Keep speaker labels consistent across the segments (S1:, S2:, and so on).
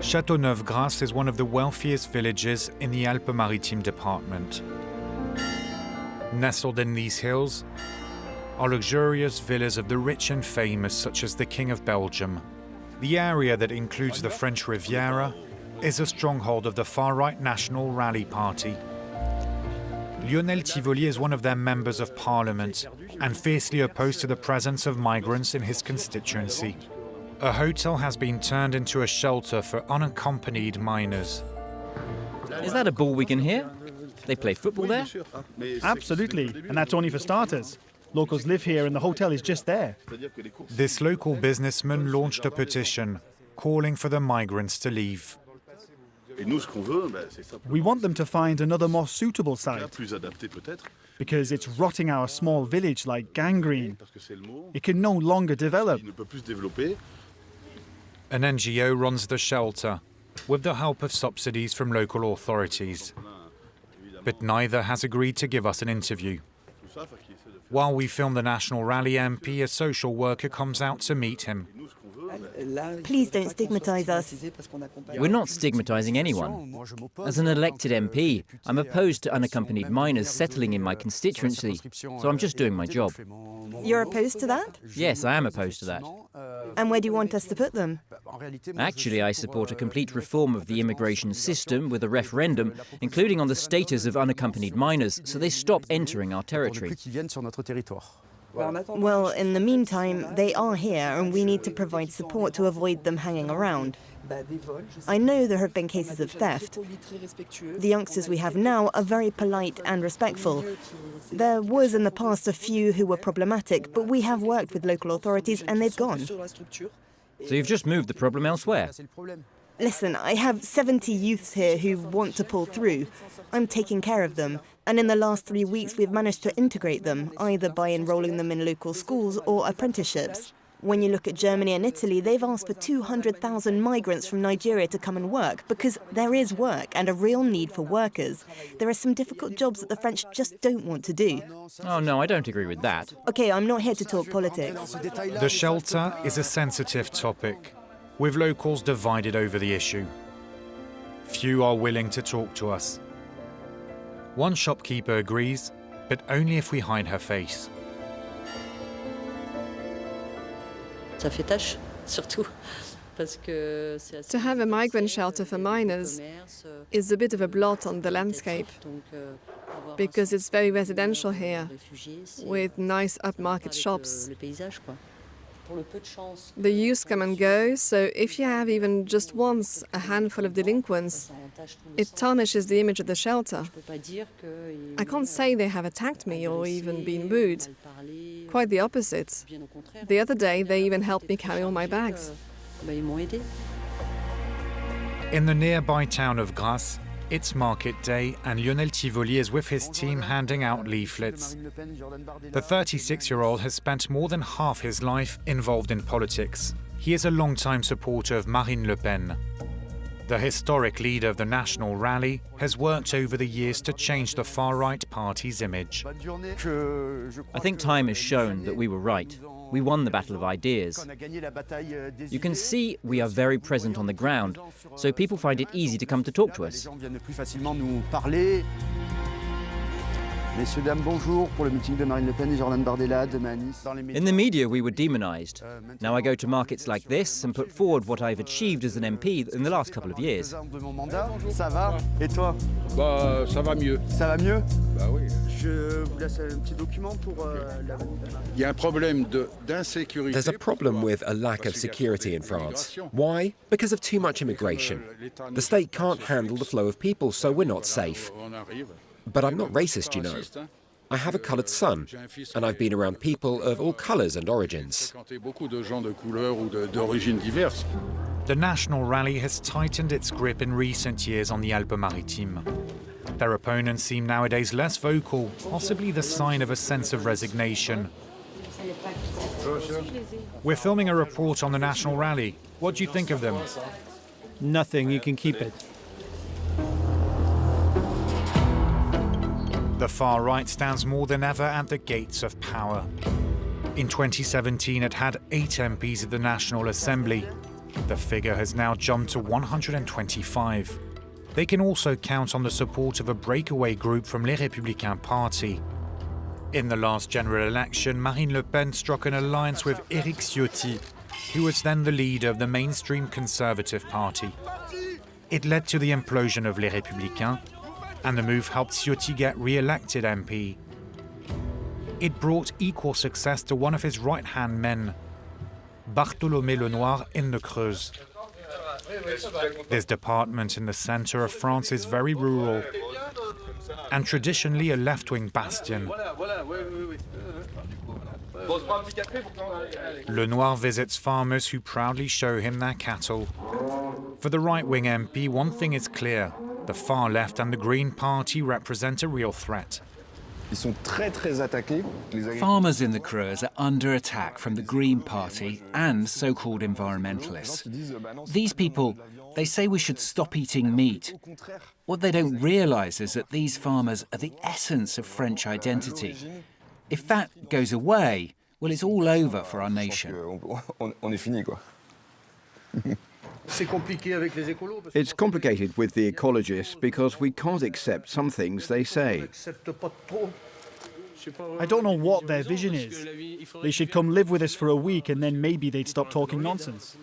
S1: Châteauneuf-Grasse is one of the wealthiest villages in the Alpes-Maritimes department. Nestled in these hills are luxurious villas of the rich and famous, such as the King of Belgium. The area that includes the French Riviera is a stronghold of the far-right National Rally Party. Lionel Tivoli is one of their members of parliament and fiercely opposed to the presence of migrants in his constituency. A hotel has been turned into a shelter for unaccompanied minors.
S2: Is that a ball we can hear? They play football there?
S3: Absolutely, and that's only for starters. Locals live here and the hotel is just there.
S1: This local businessman launched a petition calling for the migrants to leave.
S3: We want them to find another more suitable site, because it's rotting our small village like gangrene. It can no longer develop.
S1: An NGO runs the shelter with the help of subsidies from local authorities. But neither has agreed to give us an interview. While we film the National Rally MP, a social worker comes out to meet him.
S4: Please don't stigmatise us.
S2: We're not stigmatising anyone. As an elected MP, I'm opposed to unaccompanied minors settling in my constituency, so I'm just doing my job.
S4: You're opposed to that?
S2: Yes, I am opposed to that.
S4: And where do you want us to put them?
S2: Actually, I support a complete reform of the immigration system with a referendum, including on the status of unaccompanied minors, so they stop entering our territory.
S4: Well, in the meantime, they are here and we need to provide support to avoid them hanging around. I know there have been cases of theft. The youngsters we have now are very polite and respectful. There was in the past a few who were problematic, but we have worked with local authorities and they've gone.
S2: So you've just moved the problem elsewhere?
S4: Listen, I have 70 youths here who want to pull through. I'm taking care of them. And in the last 3 weeks, we've managed to integrate them, either by enrolling them in local schools or apprenticeships. When you look at Germany and Italy, they've asked for 200,000 migrants from Nigeria to come and work, because there is work and a real need for workers. There are some difficult jobs that the French just don't want to do.
S2: Oh, no, I don't agree with that.
S4: OK, I'm not here to talk politics.
S1: The shelter is a sensitive topic, with locals divided over the issue. Few are willing to talk to us. One shopkeeper agrees, but only if we hide her face.
S5: To have a migrant shelter for minors is a bit of a blot on the landscape, because it's very residential here, with nice upmarket shops. The youth come and go, so if you have even just once a handful of delinquents, it tarnishes the image of the shelter. I can't say they have attacked me or even been rude. Quite the opposite. The other day, they even helped me carry all my bags.
S1: In the nearby town of Grasse, it's market day and Lionel Tivoli is with his team handing out leaflets. The 36-year-old has spent more than half his life involved in politics. He is a longtime supporter of Marine Le Pen. The historic leader of the National Rally has worked over the years to change the far-right party's image.
S2: I think time has shown that we were right. We won the battle of ideas. You can see we are very present on the ground, so people find it easy to come to talk to us.
S6: Messieurs, dames, bonjour pour le meeting de Marine Le Pen et Jordan Bardella demain à Nice.
S2: In the media, we were demonised. Now I go to markets like this and put forward what I've achieved as an MP in the last couple of years.
S6: Ça va? Et toi?
S7: Bah, ça va mieux.
S6: Ça va mieux?
S7: Bah oui.
S6: Je vous laisse un petit document pour la...
S7: Il y a un problème d'insécurité.
S8: There's a problem with a lack of security in France. Why? Because of too much immigration. The state can't handle the flow of people, so we're not safe. But I'm not racist, you know. I have a coloured son, and I've been around people of all colours and origins.
S1: The National Rally has tightened its grip in recent years on the Alpes-Maritimes. Their opponents seem nowadays less vocal, possibly the sign of a sense of resignation. We're filming a report on the National Rally. What do you think of them?
S3: Nothing, you can keep it.
S1: The far right stands more than ever at the gates of power. In 2017, it had 8 MPs at the National Assembly. The figure has now jumped to 125. They can also count on the support of a breakaway group from Les Républicains party. In the last general election, Marine Le Pen struck an alliance with Eric Ciotti, who was then the leader of the mainstream Conservative Party. It led to the implosion of Les Républicains, and the move helped Ciotti get re-elected MP. It brought equal success to one of his right-hand men, Bartholomé Lenoir in the Creuse. This department in the centre of France is very rural and traditionally a left-wing bastion. Lenoir visits farmers who proudly show him their cattle. For the right-wing MP, one thing is clear: the far left and the Green Party represent a real threat.
S9: Farmers in the Creuse are under attack from the Green Party and so-called environmentalists. These people, they say we should stop eating meat. What they don't realise is that these farmers are the essence of French identity. If that goes away, well, it's all over for our nation.
S10: It's complicated with the ecologists because we can't accept some things they say.
S3: I don't know what their vision is. They should come live with us for a week and then maybe they'd stop talking nonsense.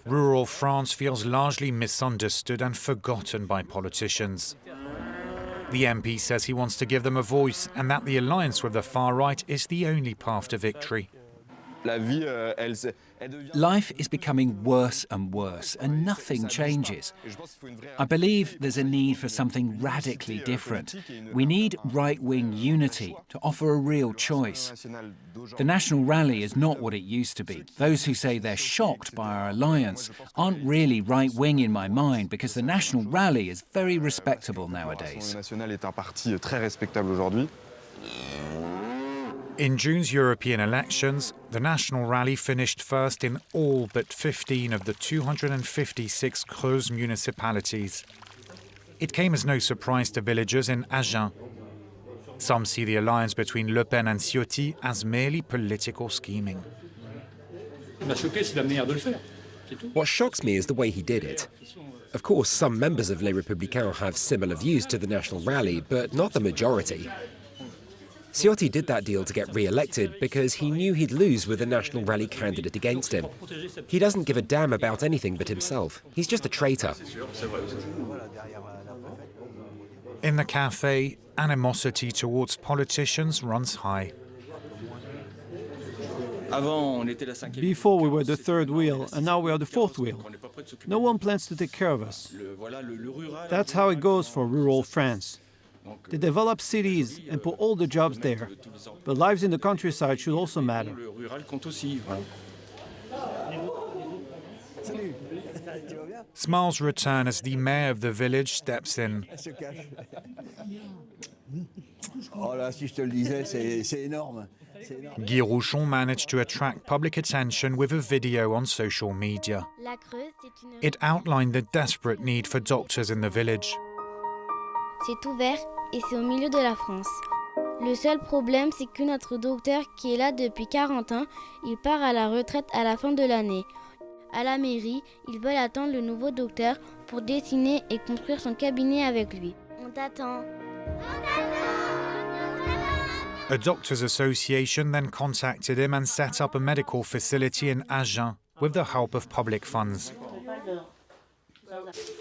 S1: Rural France feels largely misunderstood and forgotten by politicians. The MP says he wants to give them a voice and that the alliance with the far right is the only path to victory.
S9: Life is becoming worse and worse, and nothing changes. I believe there's a need for something radically different. We need right-wing unity to offer a real choice. The National Rally is not what it used to be. Those who say they're shocked by our alliance aren't really right-wing in my mind, because the National Rally is very respectable nowadays.
S1: In June's European elections, the National Rally finished first in all but 15 of the 256 Creuse municipalities. It came as no surprise to villagers in Agen. Some see the alliance between Le Pen and Ciotti as merely political scheming.
S8: What shocks me is the way he did it. Of course, some members of Les Républicains have similar views to the National Rally, but not the majority. Ciotti did that deal to get re-elected because he knew he'd lose with the National Rally candidate against him. He doesn't give a damn about anything but himself. He's just a traitor.
S1: In the cafe, animosity towards politicians runs high.
S11: Before we were the third wheel, and now we are the fourth wheel. No one plans to take care of us. That's how it goes for rural France. They develop cities and put all the jobs there. But lives in the countryside should also matter.
S1: Smiles return as the mayor of the village steps in. Guy Rouchon managed to attract public attention with a video on social media. It outlined the desperate need for doctors in the village.
S12: C'est ouvert et c'est au milieu de la France. Le seul problème, c'est que notre docteur qui est là depuis 40 ans, il part à la retraite à la fin de l'année. À la mairie, ils veulent attendre le nouveau docteur pour dessiner et construire son cabinet avec lui. On t'attend.
S1: A doctors' association then contacted him and set up a medical facility in Agen with the help of public funds.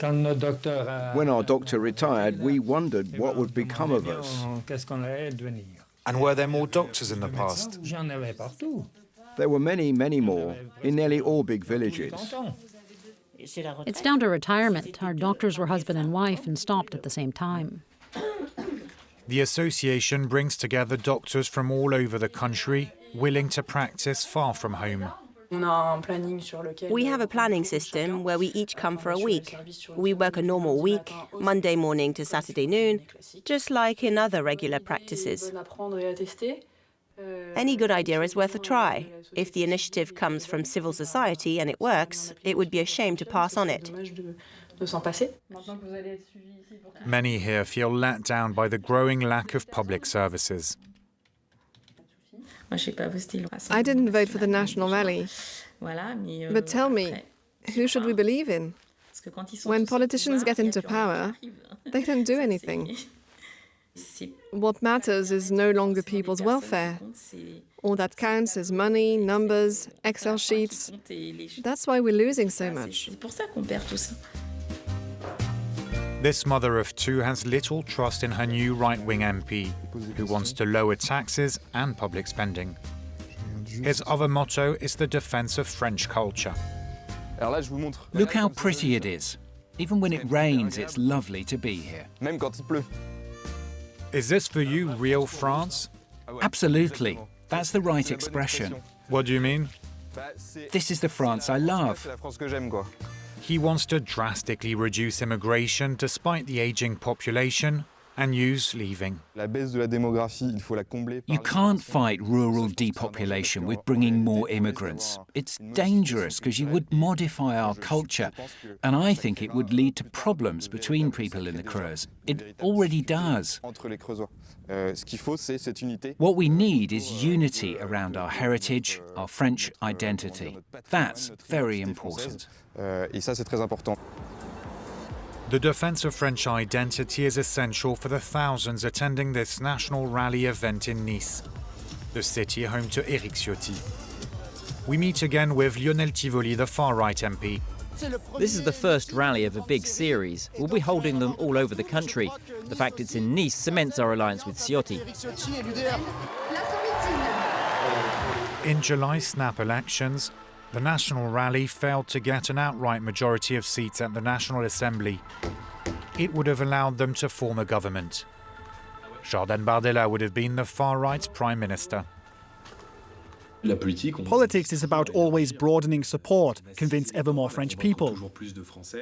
S10: When our doctor retired, we wondered what would become of us.
S1: And were there more doctors in the past?
S10: There were many, many more, in nearly all big villages.
S13: It's down to retirement. Our doctors were husband and wife and stopped at the same time.
S1: The association brings together doctors from all over the country, willing to practice far from home.
S14: We have a planning system where we each come for a week. We work a normal week, Monday morning to Saturday noon, just like in other regular practices. Any good idea is worth a try. If the initiative comes from civil society and it works, it would be a shame to pass on it.
S1: Many here feel let down by the growing lack of public services.
S5: I didn't vote for the National Rally. But tell me, who should we believe in? When politicians get into power, they don't do anything. What matters is no longer people's welfare. All that counts is money, numbers, Excel sheets. That's why we're losing so much.
S1: This mother of two has little trust in her new right-wing MP, who wants to lower taxes and public spending. His other motto is the defense of French culture.
S9: Look how pretty it is. Even when it rains, it's lovely to be here.
S1: Is this for you real France?
S9: Absolutely. That's the right expression.
S1: What do you mean?
S9: This is the France I love.
S1: He wants to drastically reduce immigration despite the aging population and youths leaving.
S9: You can't fight rural depopulation with bringing more immigrants. It's dangerous because you would modify our culture, and I think it would lead to problems between people in the Creuse. It already does. What we need is unity around our heritage, our French identity. That's very important.
S1: The defense of French identity is essential for the thousands attending this national rally event in Nice, the city home to Eric Ciotti. We meet again with Lionel Tivoli, the far-right MP.
S2: This is the first rally of a big series. We'll be holding them all over the country. The fact it's in Nice cements our alliance with Ciotti.
S1: In July snap elections, the national rally failed to get an outright majority of seats at the National Assembly. It would have allowed them to form a government. Bardella would have been the far-right prime minister.
S3: Politics is about always broadening support, convince ever more French people.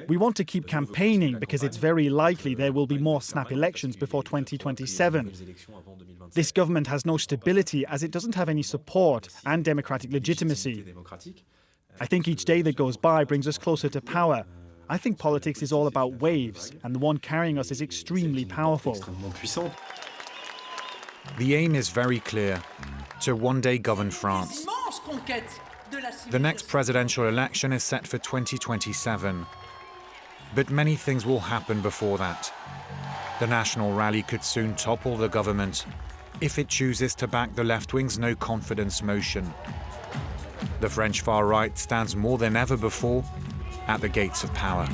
S3: We want to keep campaigning because it's very likely there will be more snap elections before 2027. This government has no stability as it doesn't have any support and democratic legitimacy. I think each day that goes by brings us closer to power. I think politics is all about waves, and the one carrying us is extremely powerful.
S1: The aim is very clear: to one day govern France. The next presidential election is set for 2027. But many things will happen before that. The national rally could soon topple the government if it chooses to back the left-wing's no-confidence motion. The French far-right stands more than ever before at the gates of power.